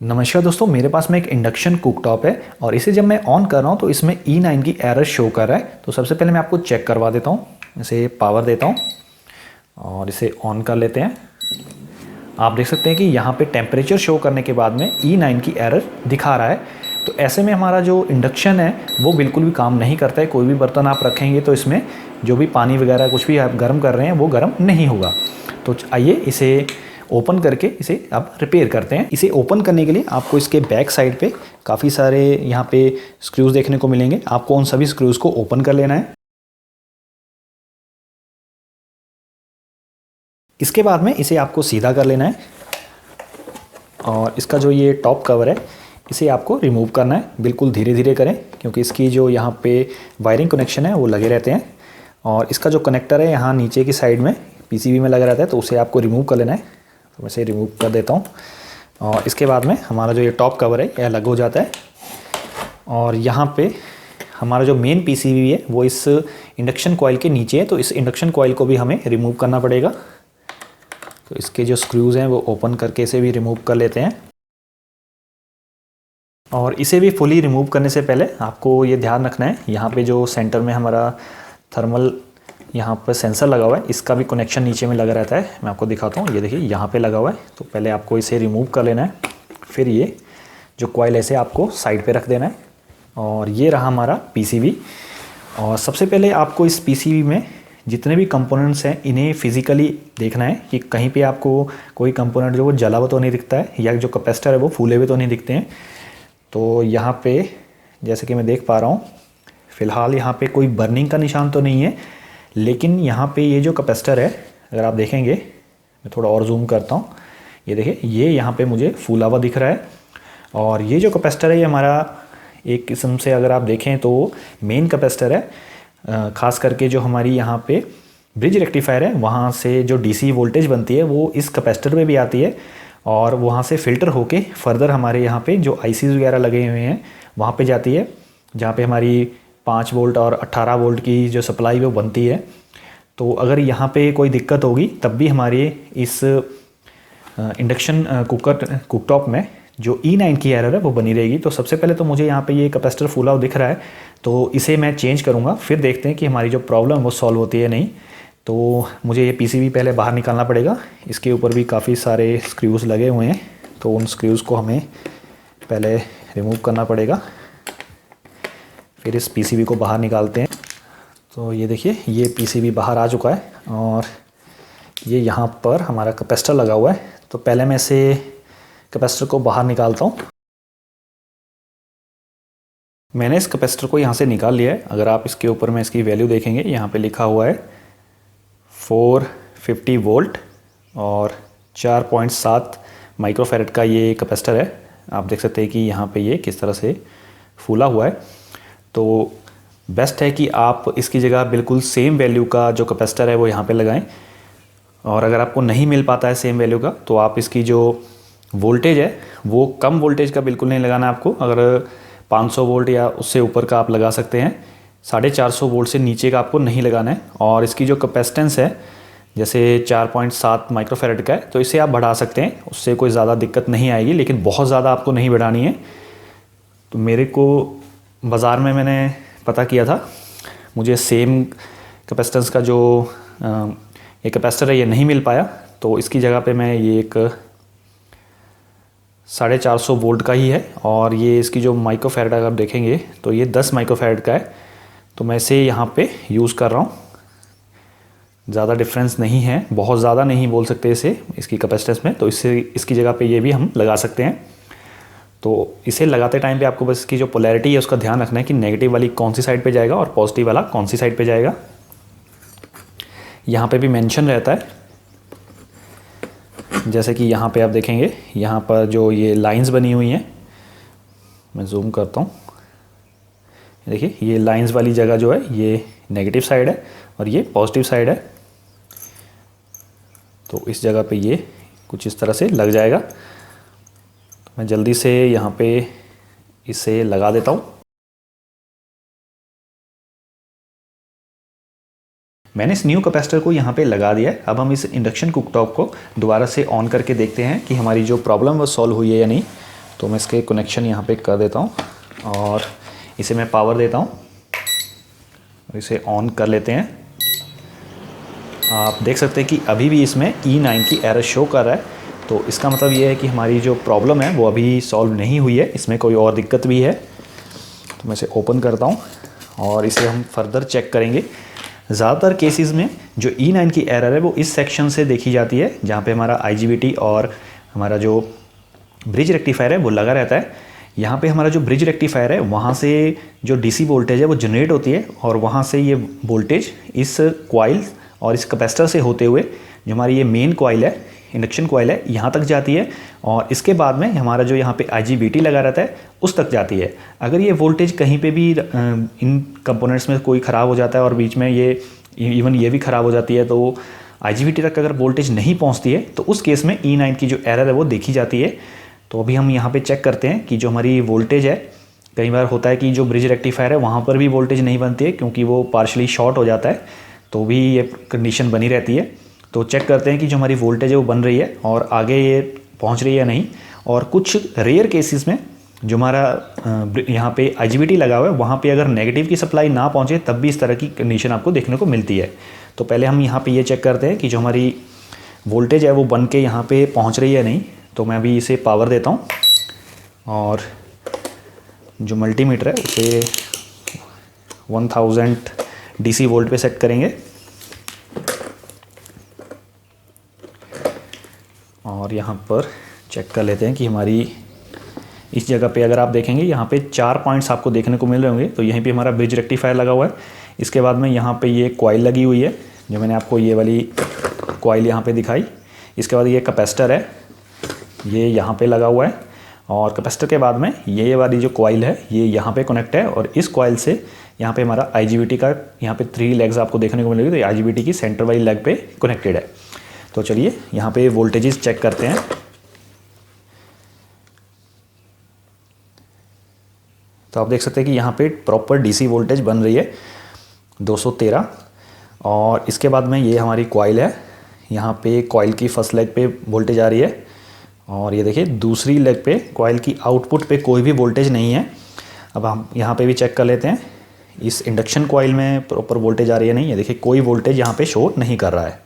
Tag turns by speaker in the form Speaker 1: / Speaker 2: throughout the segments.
Speaker 1: नमस्कार दोस्तों, मेरे पास में एक इंडक्शन कुकटॉप है और इसे जब मैं ऑन कर रहा हूँ तो इसमें E9 की एरर शो कर रहा है। तो सबसे पहले मैं आपको चेक करवा देता हूँ। इसे पावर देता हूँ और इसे ऑन कर लेते हैं। आप देख सकते हैं कि यहाँ पे टेम्परेचर शो करने के बाद में E9 की एरर दिखा रहा है। तो ऐसे में हमारा जो इंडक्शन है वो बिल्कुल भी काम नहीं करता है। कोई भी बर्तन आप रखेंगे तो इसमें जो भी पानी वगैरह कुछ भी आप गर्म कर रहे हैं वो गर्म नहीं होगा। तो आइए इसे ओपन करके इसे अब रिपेयर करते हैं। इसे ओपन करने के लिए आपको इसके बैक साइड पे काफ़ी सारे यहाँ पे स्क्रूज देखने को मिलेंगे। आपको उन सभी स्क्रूज को ओपन कर लेना है। इसके बाद में इसे आपको सीधा कर लेना है और इसका जो ये टॉप कवर है इसे आपको रिमूव करना है। बिल्कुल धीरे धीरे करें क्योंकि इसकी जो यहाँ पे वायरिंग कनेक्शन है वो लगे रहते हैं और इसका जो कनेक्टर है यहाँ नीचे की साइड में पीसीबी में लगा रहता है, तो उसे आपको रिमूव कर लेना है। तो मैं इसे रिमूव कर देता हूँ और इसके बाद में हमारा जो ये टॉप कवर है यह अलग हो जाता है और यहाँ पे हमारा जो मेन पीसीबी है वो इस इंडक्शन कॉइल के नीचे है। तो इस इंडक्शन कॉइल को भी हमें रिमूव करना पड़ेगा। तो इसके जो स्क्रूज़ हैं वो ओपन करके इसे भी रिमूव कर लेते हैं और इसे भी फुली रिमूव करने से पहले आपको ये ध्यान रखना है, यहाँ पे जो सेंटर में हमारा थर्मल यहाँ पर सेंसर लगा हुआ है इसका भी कनेक्शन नीचे में लगा रहता है। मैं आपको दिखाता हूँ, ये देखिए यहाँ पे लगा हुआ है। तो पहले आपको इसे रिमूव कर लेना है, फिर ये जो कॉइल ऐसे आपको साइड पे रख देना है और ये रहा हमारा पीसीबी। और सबसे पहले आपको इस पीसीबी में जितने भी कंपोनेंट्स हैं इन्हें फिजिकली देखना है कि कहीं पे आपको कोई कंपोनेंट जो वो जला हुआ तो नहीं दिखता है या जो कैपेसिटर है वो फूले हुए तो नहीं दिखते हैं। तो यहाँ पे जैसे कि मैं देख पा रहा हूँ फ़िलहाल यहाँ पे कोई बर्निंग का निशान तो नहीं है, लेकिन यहाँ पे ये जो कैपेसिटर है अगर आप देखेंगे, मैं थोड़ा और जूम करता हूँ, ये देखिए ये यहाँ पे मुझे फूला हुआ दिख रहा है। और ये जो कैपेसिटर है ये हमारा एक किस्म से अगर आप देखें तो मेन कैपेसिटर है। ख़ास करके जो हमारी यहाँ पे ब्रिज रेक्टिफायर है वहाँ से जो डीसी वोल्टेज बनती है वो इस कैपेसिटर में भी आती है और वहाँ से फ़िल्टर होके फर्दर हमारे यहाँ पे जो आईसीज वगैरह लगे हुए हैं वहाँ पे जाती है, जहाँ पे हमारी 5 वोल्ट और 18 वोल्ट की जो सप्लाई वो बनती है। तो अगर यहाँ पे कोई दिक्कत होगी तब भी हमारे इस इंडक्शन कुकटॉप में जो E9 की एरर है वो बनी रहेगी। तो सबसे पहले तो मुझे यहाँ पे ये कैपेसिटर फूला हुआ दिख रहा है, तो इसे मैं चेंज करूँगा, फिर देखते हैं कि हमारी जो प्रॉब्लम वो सॉल्व होती है नहीं। तो मुझे ये पीसीबी पहले बाहर निकालना पड़ेगा। इसके ऊपर भी काफ़ी सारे स्क्रूज़ लगे हुए हैं, तो उन स्क्रूज़ को हमें पहले रिमूव करना पड़ेगा, फिर इस पीसीबी को बाहर निकालते हैं। तो ये देखिए ये पीसीबी बाहर आ चुका है और ये यहाँ पर हमारा कैपेसिटर लगा हुआ है। तो पहले मैं इसे कैपेसिटर को बाहर निकालता हूँ। मैंने इस कैपेसिटर को यहाँ से निकाल लिया है। अगर आप इसके ऊपर में इसकी वैल्यू देखेंगे यहाँ पे लिखा हुआ है 450 वोल्ट और 4.7 माइक्रोफैरड का ये कैपेसिटर है। आप देख सकते हैं कि यहाँ पे ये किस तरह से फूला हुआ है। तो बेस्ट है कि आप इसकी जगह बिल्कुल सेम वैल्यू का जो कैपेसिटर है वो यहाँ पे लगाएं। और अगर आपको नहीं मिल पाता है सेम वैल्यू का तो आप इसकी जो वोल्टेज है वो कम वोल्टेज का बिल्कुल नहीं लगाना है आपको। अगर 500 वोल्ट या उससे ऊपर का आप लगा सकते हैं, 450 वोल्ट से नीचे का आपको नहीं लगाना है। और इसकी जो कैपेसिटेंस है जैसे 4.7 माइक्रोफैरड का है तो इसे आप बढ़ा सकते हैं, उससे कोई ज़्यादा दिक्कत नहीं आएगी, लेकिन बहुत ज़्यादा आपको नहीं बढ़ानी है। तो मेरे को बाज़ार में मैंने पता किया था, मुझे सेम कैपेसिटेंस का जो ये कैपेसिटर है ये नहीं मिल पाया, तो इसकी जगह पे मैं ये एक 450 वोल्ट का ही है और ये इसकी जो माइक्रोफैरड अगर आप देखेंगे तो ये 10 माइक्रोफैरड का है। तो मैं इसे यहाँ पे यूज़ कर रहा हूँ। ज़्यादा डिफरेंस नहीं है, बहुत ज़्यादा नहीं बोल सकते इसे इसकी कैपेसिटेंस में, तो इससे इसकी जगह पे ये भी हम लगा सकते हैं। तो इसे लगाते टाइम पे आपको बस इसकी जो पोलैरिटी है उसका ध्यान रखना है कि नेगेटिव वाली कौन सी साइड पे जाएगा और पॉजिटिव वाला कौन सी साइड पे जाएगा। यहाँ पे भी मेंशन रहता है, जैसे कि यहाँ पे आप देखेंगे यहाँ पर जो ये लाइंस बनी हुई हैं, मैं जूम करता हूँ, देखिए ये लाइंस वाली जगह जो है ये नेगेटिव साइड है और ये पॉजिटिव साइड है। तो इस जगह पे ये कुछ इस तरह से लग जाएगा। तो मैं जल्दी से यहाँ पे इसे लगा देता हूँ। मैंने इस न्यू कैपेसिटर को यहाँ पे लगा दिया है। अब हम इस इंडक्शन कुकटॉप को दोबारा से ऑन करके देखते हैं कि हमारी जो प्रॉब्लम वो सॉल्व हुई है या नहीं। तो मैं इसके कनेक्शन यहाँ पे कर देता हूँ और इसे मैं पावर देता हूँ, इसे ऑन कर लेते हैं। आप देख सकते हैं कि अभी भी इसमें E9 की एरर शो कर रहा है, तो इसका मतलब ये है कि हमारी जो प्रॉब्लम है वो अभी सॉल्व नहीं हुई है, इसमें कोई और दिक्कत भी है। तो मैं इसे ओपन करता हूँ और इसे हम फर्दर चेक करेंगे। ज़्यादातर केसेस में जो E9 की एरर है वो इस सेक्शन से देखी जाती है, जहाँ पे हमारा IGBT और हमारा जो ब्रिज रेक्टिफायर है वो लगा रहता है। यहाँ पे हमारा जो ब्रिज रेक्टिफायर है वहाँ से जो DC वोल्टेज है वो जनरेट होती है और वहाँ से ये वोल्टेज इस कॉइल और इस कैपेसिटर से होते हुए जो हमारी ये मेन कॉइल है, इंडक्शन कॉइल है, यहाँ तक जाती है और इसके बाद में हमारा जो यहाँ पे IGBT लगा रहता है उस तक जाती है। अगर ये वोल्टेज कहीं पे भी इन कंपोनेंट्स में कोई ख़राब हो जाता है और बीच में ये इवन ये भी ख़राब हो जाती है, तो IGBT तक अगर वोल्टेज नहीं पहुँचती है तो उस केस में E9 की जो एरर है वो देखी जाती है। तो अभी हम यहाँ पे चेक करते हैं कि जो हमारी वोल्टेज है, कई बार होता है कि जो ब्रिज रेक्टिफायर है वहाँ पर भी वोल्टेज नहीं बनती है क्योंकि वो पार्शली शॉर्ट हो जाता है, तो भी ये कंडीशन बनी रहती है। तो चेक करते हैं कि जो हमारी वोल्टेज है वो बन रही है और आगे ये पहुँच रही है या नहीं। और कुछ रेयर केसेस में जो हमारा यहाँ पे IGBT लगा हुआ है वहाँ पे अगर नेगेटिव की सप्लाई ना पहुँचे तब भी इस तरह की कंडीशन आपको देखने को मिलती है। तो पहले हम यहाँ पे ये चेक करते हैं कि जो हमारी वोल्टेज है वो बन के यहाँ पे पहुँच रही है नहीं। तो मैं अभी इसे पावर देता हूँ और जो मल्टीमीटर है उसे 1000 DC वोल्ट पे सेट करेंगे और यहाँ पर चेक कर लेते हैं कि हमारी इस जगह पे अगर आप देखेंगे यहाँ पे 4 पॉइंट्स आपको देखने को मिल रहे होंगे। तो यहीं पे हमारा ब्रिज रेक्टिफायर लगा हुआ है, इसके बाद में यहाँ पे ये कॉइल लगी हुई है जो मैंने आपको ये वाली कॉइल यहाँ पे दिखाई। इसके बाद ये कैपेसिटर है, ये यहाँ पे लगा हुआ है और कैपेसिटर के बाद में ये वाली जो कॉइल है ये यहाँ पे कनेक्ट है और इस कॉइल से यहाँ पे हमारा IGBT का यहाँ पे 3 लेग्स आपको देखने को मिलेगी। तो ये IGBT की सेंटर वाली लेग पे कनेक्टेड है। तो चलिए यहाँ पे वोल्टेजेस चेक करते हैं। तो आप देख सकते हैं कि यहाँ पे प्रॉपर DC वोल्टेज बन रही है 213 और इसके बाद में ये हमारी कॉइल है, यहाँ पे कॉइल की फर्स्ट लेग पे वोल्टेज आ रही है और ये देखिए दूसरी लेग पे कॉइल की आउटपुट पे कोई भी वोल्टेज नहीं है। अब हम यहाँ पे भी चेक कर लेते हैं इस इंडक्शन कॉइल में प्रॉपर वोल्टेज आ रही है नहीं, ये देखिए कोई वोल्टेज यहाँ पे शो नहीं कर रहा है।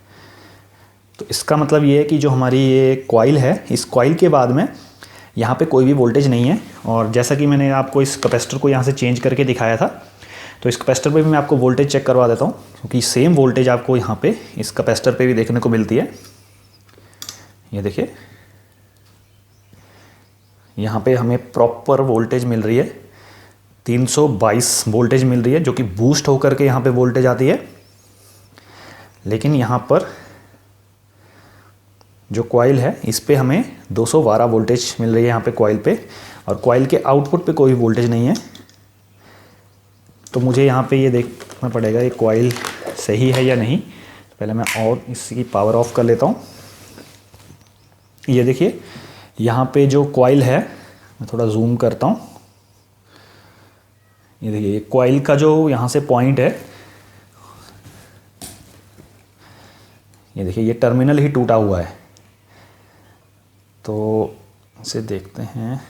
Speaker 1: तो इसका मतलब ये है कि जो हमारी ये कॉइल है इस कॉइल के बाद में यहाँ पे कोई भी वोल्टेज नहीं है। और जैसा कि मैंने आपको इस कैपेसिटर को यहाँ से चेंज करके दिखाया था, तो इस कैपेसिटर पे भी मैं आपको वोल्टेज चेक करवा देता हूँ क्योंकि सेम वोल्टेज आपको यहाँ पे इस कैपेसिटर पे भी देखने को मिलती है। ये देखिए यहाँ पे हमें प्रॉपर वोल्टेज मिल रही है, 322 वोल्टेज मिल रही है जो कि बूस्ट होकर के यहाँ पे वोल्टेज आती है। लेकिन यहाँ पर जो कॉइल है इस पे हमें 212 वोल्टेज मिल रही है यहाँ पे कॉइल पे और कॉइल के आउटपुट पे कोई वोल्टेज नहीं है। तो मुझे यहाँ पे ये देखना पड़ेगा ये कॉइल सही है या नहीं। तो पहले मैं और इसकी पावर ऑफ कर लेता हूँ। ये देखिए यहाँ पे जो कॉइल है, मैं थोड़ा जूम करता हूँ, ये देखिए कॉइल का जो यहाँ से पॉइंट है, ये देखिए ये टर्मिनल ही टूटा हुआ है। तो इसे देखते हैं,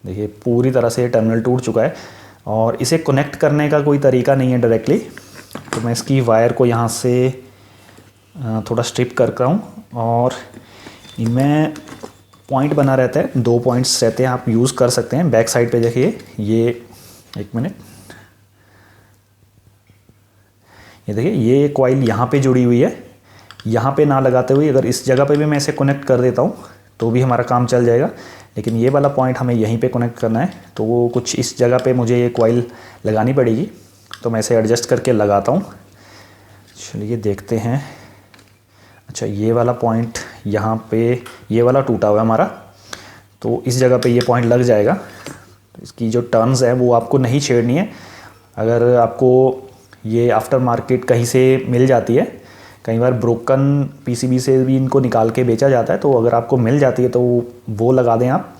Speaker 1: देखिए पूरी तरह से ये टर्मिनल टूट चुका है और इसे कनेक्ट करने का कोई तरीका नहीं है डायरेक्टली। तो मैं इसकी वायर को यहाँ से थोड़ा स्ट्रिप करता हूँ और इनमें पॉइंट बना रहता है, 2 पॉइंट्स रहते हैं, आप यूज़ कर सकते हैं। बैक साइड पे देखिए ये, एक मिनट, ये देखिए ये कॉइल यहाँ पे जुड़ी हुई है, यहाँ पे ना लगाते हुए अगर इस जगह पे भी मैं इसे कनेक्ट कर देता हूँ तो भी हमारा काम चल जाएगा। लेकिन ये वाला पॉइंट हमें यहीं पे कनेक्ट करना है, तो वो कुछ इस जगह पे मुझे ये कॉइल लगानी पड़ेगी। तो मैं इसे एडजस्ट करके लगाता हूँ। चलिए देखते हैं। अच्छा ये वाला पॉइंट यहाँ पे, ये वाला टूटा हुआ है हमारा, तो इस जगह पे ये पॉइंट लग जाएगा। तो इसकी जो टर्न्स है वो आपको नहीं छेड़नी है। अगर आपको ये आफ्टर मार्केट कहीं से मिल जाती है, कई बार ब्रोकन PCB से भी इनको निकाल के बेचा जाता है, तो अगर आपको मिल जाती है तो वो लगा दें आप,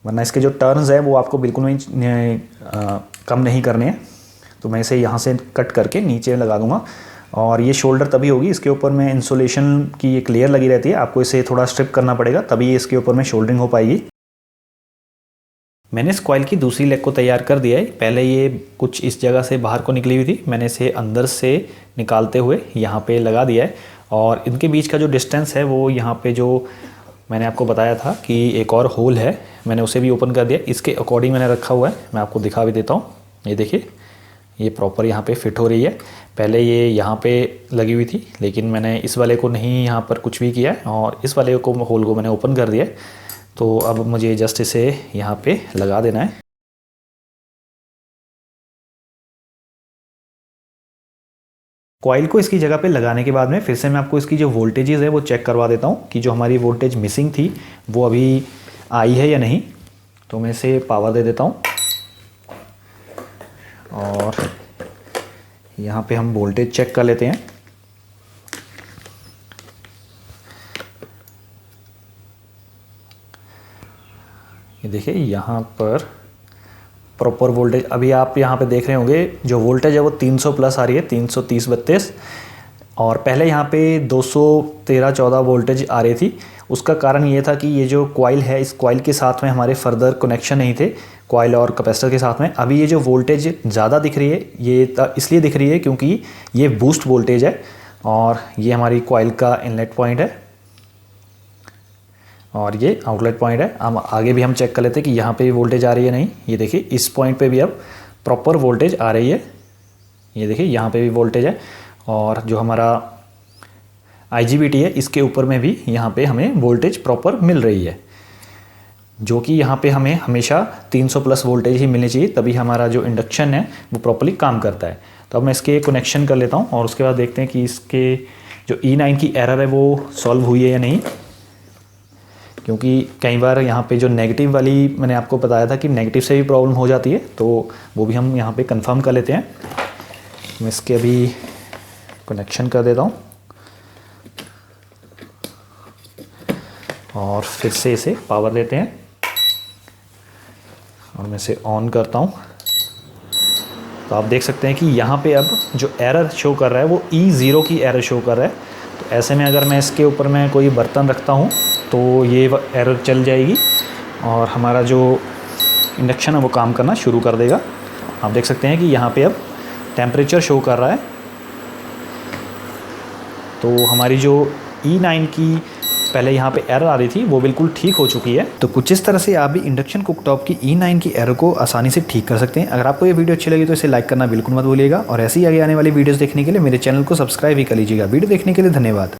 Speaker 1: वरना इसके जो टर्न्स है वो आपको बिल्कुल भी कम नहीं करने हैं। तो मैं इसे यहाँ से कट करके नीचे लगा दूँगा और ये शोल्डर तभी होगी, इसके ऊपर में इंसुलेशन की एक लेयर लगी रहती है, आपको इसे थोड़ा स्ट्रिप करना पड़ेगा तभी इसके ऊपर में शोल्डरिंग हो पाएगी। मैंने इस कॉइल की दूसरी लेग को तैयार कर दिया है। पहले ये कुछ इस जगह से बाहर को निकली हुई थी, मैंने इसे अंदर से निकालते हुए यहाँ पे लगा दिया है। और इनके बीच का जो डिस्टेंस है वो यहाँ पे जो मैंने आपको बताया था कि एक और होल है, मैंने उसे भी ओपन कर दिया। इसके अकॉर्डिंग मैंने रखा हुआ है, मैं आपको दिखा भी देता हूँ। ये देखिए, ये प्रॉपर यहाँ पे फिट हो रही है। पहले ये यहाँ पे लगी हुई थी, लेकिन मैंने इस वाले को नहीं यहाँ पर कुछ भी किया है और इस वाले को होल को मैंने ओपन कर दिया है। तो अब मुझे जस्ट इसे यहाँ पे लगा देना है। कॉइल को इसकी जगह पे लगाने के बाद में फिर से मैं आपको इसकी जो वोल्टेजेस है वो चेक करवा देता हूँ कि जो हमारी वोल्टेज मिसिंग थी वो अभी आई है या नहीं। तो मैं इसे पावर दे देता हूँ और यहाँ पे हम वोल्टेज चेक कर लेते हैं। ये देखिए, यहाँ पर प्रॉपर वोल्टेज अभी आप यहाँ पे देख रहे होंगे, जो वोल्टेज है वो 300 प्लस आ रही है, 330-32। और पहले यहाँ पे 213-14 वोल्टेज आ रही थी। उसका कारण ये था कि ये जो कॉइल है, इस कॉइल के साथ में हमारे फर्दर कनेक्शन नहीं थे कॉइल और कैपेसिटर के साथ में। अभी ये जो वोल्टेज ज़्यादा दिख रही है ये इसलिए दिख रही है क्योंकि ये बूस्ट वोल्टेज है और ये हमारी कॉइल का इनलेट पॉइंट है और ये आउटलेट पॉइंट है। हम आगे भी हम चेक कर लेते हैं कि यहाँ पे भी वोल्टेज आ रही है नहीं। ये देखिए, इस पॉइंट पे भी अब प्रॉपर वोल्टेज आ रही है। ये देखिए, यहाँ पे भी वोल्टेज है और जो हमारा IGBT है इसके ऊपर में भी यहाँ पे हमें वोल्टेज प्रॉपर मिल रही है, जो कि यहाँ पे हमें हमेशा 300 प्लस वोल्टेज ही मिलनी चाहिए, तभी हमारा जो इंडक्शन है वो प्रॉपर्ली काम करता है। तो अब मैं इसके कनेक्शन कर लेता हूँ और उसके बाद देखते हैं कि इसके जो E9 की एरर है वो सॉल्व हुई है या नहीं। क्योंकि कई बार यहाँ पे जो नेगेटिव वाली मैंने आपको बताया था कि नेगेटिव से भी प्रॉब्लम हो जाती है, तो वो भी हम यहाँ पे कंफर्म कर लेते हैं। मैं इसके अभी कनेक्शन कर देता हूँ और फिर से इसे पावर देते हैं और मैं इसे ऑन करता हूँ। तो आप देख सकते हैं कि यहाँ पे अब जो एरर शो कर रहा है वो E0 की एरर शो कर रहा है। तो ऐसे में अगर मैं इसके ऊपर मैं कोई बर्तन रखता हूँ तो ये एरर चल जाएगी और हमारा जो इंडक्शन है वो काम करना शुरू कर देगा। आप देख सकते हैं कि यहाँ पे अब टेम्परेचर शो कर रहा है। तो हमारी जो E9 की पहले यहाँ पे एरर आ रही थी वो बिल्कुल ठीक हो चुकी है। तो कुछ इस तरह से आप भी इंडक्शन कुकटॉप की E9 की एरर को आसानी से ठीक कर सकते हैं। अगर आपको ये वीडियो अच्छी लगी तो इसे लाइक करना बिल्कुल मत भूलिएगा और ऐसी ही आगे आने वाली वीडियोस देखने के लिए मेरे चैनल को सब्सक्राइब भी कर लीजिएगा। वीडियो देखने के लिए धन्यवाद।